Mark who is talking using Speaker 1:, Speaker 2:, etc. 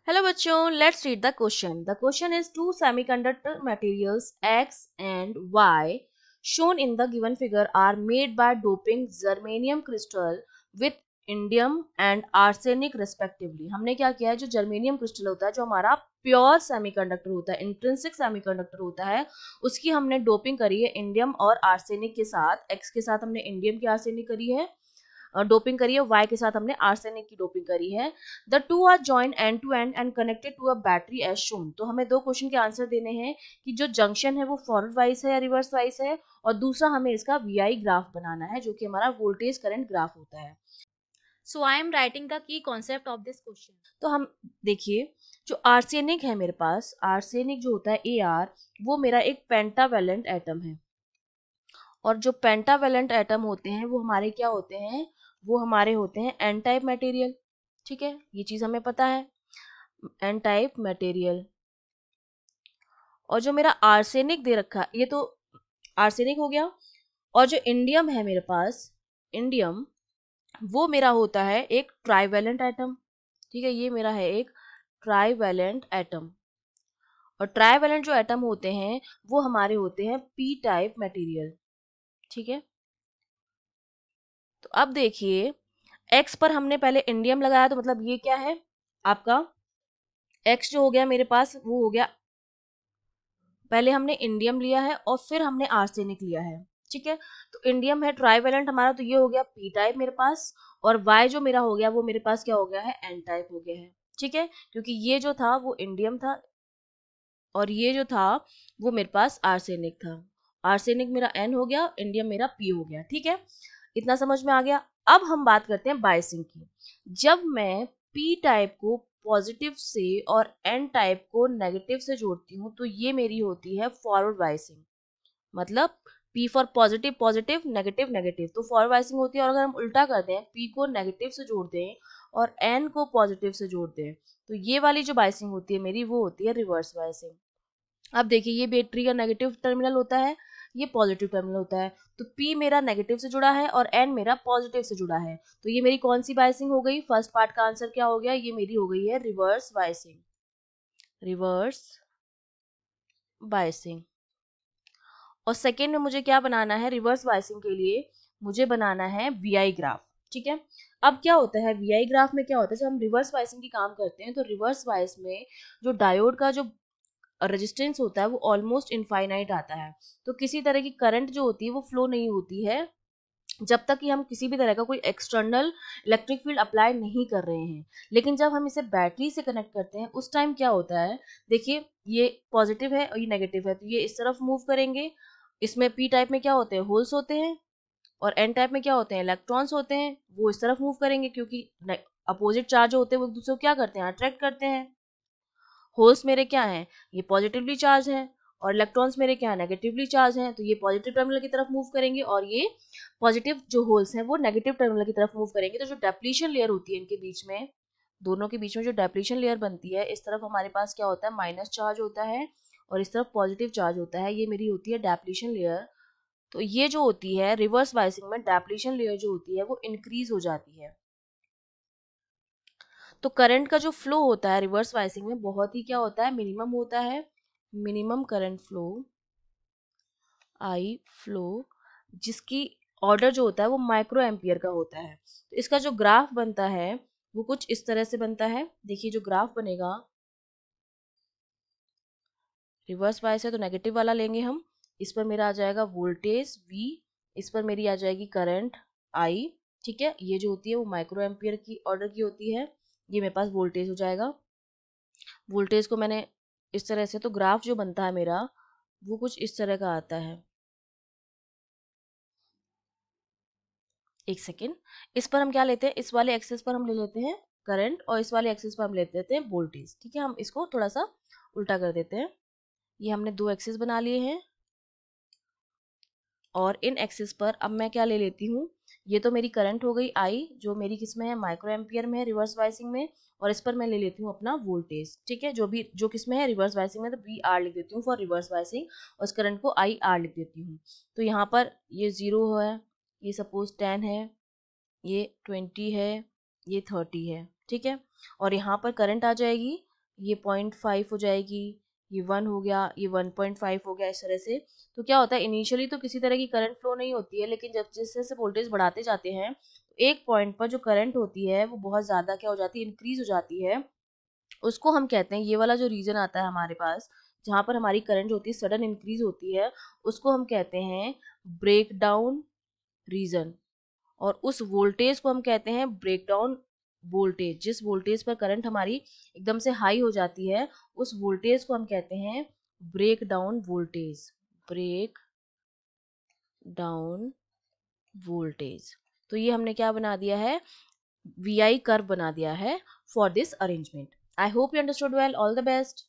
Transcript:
Speaker 1: Hello bachon, let's read the question. The question is two semiconductor materials X and Y shown in the given figure are made by doping germanium crystal with indium and arsenic respectively. हमने क्या किया है, जो germanium crystal होता है, जो हमारा pure semiconductor होता है, इंट्रिंसिक सेमीकंडक्टर होता है, उसकी हमने डोपिंग करी है इंडियम और आर्सेनिक के साथ. एक्स के साथ हमने इंडियम की आर्सेनिक करी है, डोपिंग करी है. वाई के साथ हमने आर्सेनिक की डोपिंग करी है. The two are joined end to end and connected to a battery as shown. तो हमें दो क्वेश्चन के आंसर देने हैं कि जो जंक्शन है वो फॉरवर्ड वाइज है या रिवर्स वाइज है, और दूसरा हमें इसका वीआई ग्राफ बनाना है जो कि हमारा वोल्टेज करंट ग्राफ होता है. So I am writing the key concept of this question. तो हम देखिए, जो आर्सेनिक है मेरे पास, आर्सेनिक जो होता है ए आर, वो मेरा एक पेंटावेलेंट एटम है. और जो पेंटावेलेंट एटम होते हैं वो हमारे क्या होते हैं, वो हमारे होते हैं एन टाइप मटेरियल. ठीक है, ये चीज हमें पता है, एन टाइप मटेरियल. और जो मेरा आर्सेनिक दे रखा है, ये तो आर्सेनिक हो गया. और जो इंडियम है मेरे पास, इंडियम, वो मेरा होता है एक ट्राइवेलेंट एटम. ठीक है, ये मेरा है एक ट्राइवेलेंट एटम. और ट्राइवेलेंट जो एटम होते हैं वो हमारे होते हैं पी टाइप मटेरियल. ठीक है, तो अब देखिए, एक्स पर हमने पहले इंडियम लगाया, तो मतलब ये क्या है आपका, एक्स जो हो गया मेरे पास वो हो गया, पहले हमने इंडियम लिया है और फिर हमने आर्सेनिक लिया है. ठीक है, तो इंडियम है ट्राइवेलेंट हमारा, तो ये हो गया पी टाइप मेरे पास. और वाई जो मेरा हो गया वो मेरे पास क्या हो गया है, एन टाइप हो गया है. ठीक है, क्योंकि ये जो था वो इंडियम था और ये जो था वो मेरे पास आर्सेनिक था. आर्सेनिक मेरा एन हो गया, इंडियम मेरा पी हो गया. ठीक है, इतना समझ में आ गया. अब हम बात करते हैं बायसिंग की. जब मैं पी टाइप को पॉजिटिव से और एन टाइप को नेगेटिव से जोड़ती हूँ तो ये मेरी होती है फॉरवर्ड बायसिंग. मतलब P for positive positive, negative negative, तो फॉरवर्ड बायसिंग होती है. और अगर हम उल्टा कर दें, पी को नेगेटिव से जोड़ दें और एन को पॉजिटिव से जोड़ दें, तो ये वाली जो बायसिंग होती है मेरी, वो होती है रिवर्स बायसिंग. अब देखिए, ये बैटरी का नेगेटिव टर्मिनल होता है, ये पॉजिटिव टर्मिनल होता है, तो P मेरा नेगेटिव से जुड़ा है और N मेरा पॉजिटिव से जुड़ा है. तो ये मेरी कौन सी बायसिंग हो गई, फर्स्ट पार्ट का आंसर क्या हो गया, ये मेरी हो गई है रिवर्स बायसिंग. Reverse biasing. और सेकेंड में मुझे क्या बनाना है, रिवर्स बायसिंग के लिए मुझे बनाना है वीआई ग्राफ. ठीक है, अब क्या होता है वीआई ग्राफ में, क्या होता है जब हम रिवर्स बायसिंग की काम करते हैं, तो रिवर्स बायस में जो डायोड का जो रेजिस्टेंस होता है वो ऑलमोस्ट इनफाइनाइट आता है. तो किसी तरह की करंट जो होती है वो फ्लो नहीं होती है जब तक कि हम किसी भी तरह का कोई एक्सटर्नल इलेक्ट्रिक फील्ड अप्लाई नहीं कर रहे हैं. लेकिन जब हम इसे बैटरी से कनेक्ट करते हैं उस टाइम क्या होता है, देखिए ये पॉजिटिव है और ये नेगेटिव है, तो ये इस तरफ मूव करेंगे. इसमें पी टाइप में क्या होते हैं, होल्स होते हैं. और एन टाइप में क्या होते हैं, इलेक्ट्रॉन्स होते हैं, वो इस तरफ मूव करेंगे क्योंकि अपोजिट चार्ज होते हैं वो एक दूसरे को क्या करते हैं, अट्रैक्ट करते हैं. होल्स मेरे क्या हैं, ये पॉजिटिवली चार्ज हैं, और इलेक्ट्रॉन्स मेरे क्या है, नेगेटिवली चार्ज हैं, तो ये पॉजिटिव टर्मिनल की तरफ मूव करेंगे और ये पॉजिटिव जो होल्स हैं वो नेगेटिव टर्मिनल की तरफ मूव करेंगे. तो जो डेप्लीशन लेयर होती है इनके बीच में, दोनों के बीच में जो डेप्लीशन लेयर बनती है, इस तरफ हमारे पास क्या होता है, माइनस चार्ज होता है और इस तरफ पॉजिटिव चार्ज होता है, ये मेरी होती है डेप्लीशन लेयर. तो ये जो होती है रिवर्स बायसिंग में, डेप्लीशन लेयर जो होती है वो इंक्रीज हो जाती है. तो करंट का जो फ्लो होता है रिवर्स बायसिंग में बहुत ही क्या होता है, मिनिमम होता है. मिनिमम करंट फ्लो, आई फ्लो, जिसकी ऑर्डर जो होता है वो माइक्रो एम्पियर का होता है. तो इसका जो ग्राफ बनता है वो कुछ इस तरह से बनता है. देखिए जो ग्राफ बनेगा, रिवर्स बायस है तो नेगेटिव वाला लेंगे हम. इस पर मेरा आ जाएगा वोल्टेज V, इस पर मेरी आ जाएगी करंट I. ठीक है, ये जो होती है वो माइक्रो एम्पियर की ऑर्डर की होती है. ये मेरे पास वोल्टेज हो जाएगा. वोल्टेज को मैंने इस तरह से, तो ग्राफ जो बनता है मेरा वो कुछ इस तरह का आता है. एक सेकेंड, इस पर हम क्या लेते हैं, इस वाले एक्सेस पर हम ले लेते हैं करंट और इस वाले एक्सेस पर हम ले लेते हैं वोल्टेज. ठीक है, हम इसको थोड़ा सा उल्टा कर देते हैं. ये हमने दो एक्सेस बना लिए हैं और इन एक्सेस पर अब मैं क्या ले लेती हूँ, ये तो मेरी करंट हो गई आई, जो मेरी किस में है, माइक्रो एम्पियर में है, रिवर्स बायसिंग में. और इस पर मैं ले लेती हूँ अपना वोल्टेज. ठीक है, जो भी जो किस में है, रिवर्स बायसिंग में, तो वी आर लिख देती हूँ फॉर रिवर्स बायसिंग और इस करंट को आई आर लिख देती हूँ. तो यहाँ पर ये 0 है, ये सपोज 10 है, ये 20 है, ये 30 है. ठीक है, और यहाँ पर करंट आ जाएगी ये 0.5 हो जाएगी, ये 1 हो गया, ये 1.5 हो गया, इस तरह से। तो क्या होता है, इनिशियली तो किसी तरह की करंट फ्लो नहीं होती है, लेकिन जब जैसे जैसे वोल्टेज बढ़ाते जाते हैं तो एक पॉइंट पर जो करंट होती है वो बहुत ज़्यादा क्या हो जाती है, इंक्रीज हो जाती है। उसको हम कहते हैं, ये वाला जो रीजन आता है हमारे पास जहाँ पर हमारी करंट जो होती है सडन इंक्रीज होती है, उसको हम कहते हैं ब्रेक डाउन रीजन। और उस वोल्टेज को हम कहते हैं ब्रेकडाउन वोल्टेज। जिस वोल्टेज पर करंट हमारी एकदम से हाई हो जाती है, उस वोल्टेज को हम कहते हैं break down voltage. Break down voltage. तो ये हमने क्या बना दिया है, वी आई कर्व बना दिया है for this arrangement. I hope you understood well. All the best.